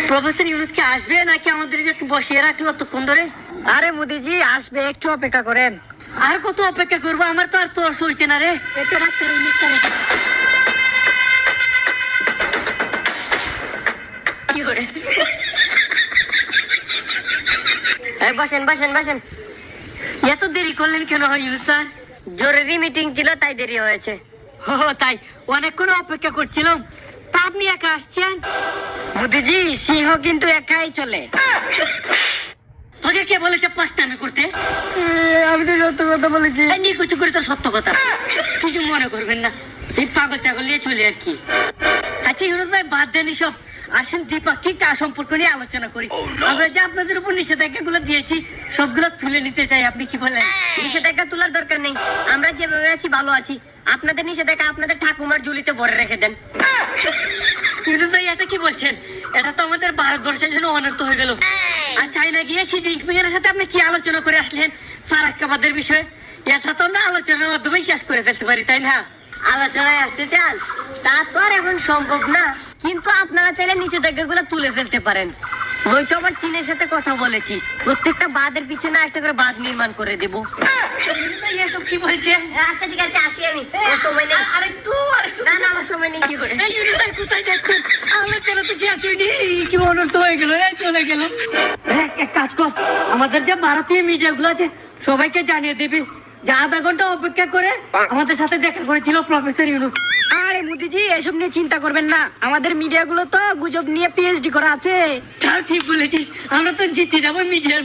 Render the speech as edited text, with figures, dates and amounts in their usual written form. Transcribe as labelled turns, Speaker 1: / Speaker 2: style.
Speaker 1: Professor ইউনূসকে আসবে নাকি আমাদের বসিয়ে রাখলো ততক্ষণ ধরে?
Speaker 2: আরে মোদিজি আসবে, একটু অপেক্ষা করেন।
Speaker 1: আর কত অপেক্ষা করবো? আমার তো আর তোর চলছে না রে।
Speaker 2: একটু ডাক্তার
Speaker 1: কি করে?
Speaker 2: বসেন বসেন বসেন।
Speaker 1: এত দেরি করলেন কেন ইউনূস স্যার?
Speaker 2: জরুরি মিটিং ছিল তাই দেরি হয়েছে।
Speaker 1: ও তাই, অনেকক্ষণ অপেক্ষা করছিলাম। তা আপনি একা আসছেন?
Speaker 2: মোদিজি সিংহ কিন্তু একাই চলে।
Speaker 1: তোকে কে বলেছে পাঁচটামি করতে?
Speaker 2: আমি তো সত্য কথা বলেছি।
Speaker 1: নিকুচু করে তো সত্য কথা, কিছু মনে করবেন না। এই পাগল ছাগল নিয়ে চলে আর কি। আচ্ছা ইউনূস ভাই, বাদ দেন সব, আসেন দ্বিপাক্ষিক সম্পর্ক নিয়ে আলোচনা করি। আমরা যে আপনাদের উপর নিষেধাজ্ঞা গুলো দিয়েছি সবগুলো তুলে নিতে চাই, আপনি কি বলেন?
Speaker 2: নিষেধাজ্ঞা তোলার দরকার নেই, আমরা যেভাবে আছি ভালো আছি। আপনাদের নিষেধাজ্ঞা আপনাদের ঠাকুমার ঝুলিতে ভরে রেখে দেন।
Speaker 1: ইউনূস ভাই এটা কি বলছেন? এটা তো আমাদের ভারতবর্ষের জন্য অনর্থ হয়ে গেল। আর চাইনা গিয়ে শি জিনপিংয়ের সাথে আপনি কি আলোচনা করে আসলেন ফারাক্কাবাদের বিষয়ে? এটা তো আমরা আলোচনার মাধ্যমে শেষ করে ফেলতে পারি, তাই না?
Speaker 2: আলোচনায় আসতে চান? তা তো আর এখন সম্ভব না, কিন্তু আপনারা চাইলে নিষেধাজ্ঞা গুলো তুলে ফেলতে পারেন। ওই তো আমার চীনের সাথে কথা বলেছি, প্রত্যেকটা বাঁধের পিছনে একটা করে বাঁধ নির্মাণ করে দেবো।
Speaker 1: এসব কি বলছে?
Speaker 2: আচ্ছা ঠিক আছে, আসি আমি, সময় নেই।
Speaker 1: আরেকটু
Speaker 2: না না, আমার সময় নেই। কি করে
Speaker 1: ইউনূস ভাই কোথায় যাচ্ছেন? আলোচনা তো শেষ হয়নি, কি অনর্থ হয়ে গেল, চলে গেল। এক কাজ কর, আমাদের যে ভারতীয় মিডিয়া গুলো আছে সবাইকে জানিয়ে দিবি যে আধা ঘন্টা অপেক্ষা করে আমাদের সাথে দেখা করেছিল প্রফেসর ইউনূস।
Speaker 2: আরে মোদিজি এসব নিয়ে চিন্তা করবেন না, আমাদের মিডিয়া গুলো তো গুজব নিয়ে পিএইচডি করা আছে।
Speaker 1: তাও ঠিক বলেছিস, আমরা তো জিতে যাবো মিডিয়ার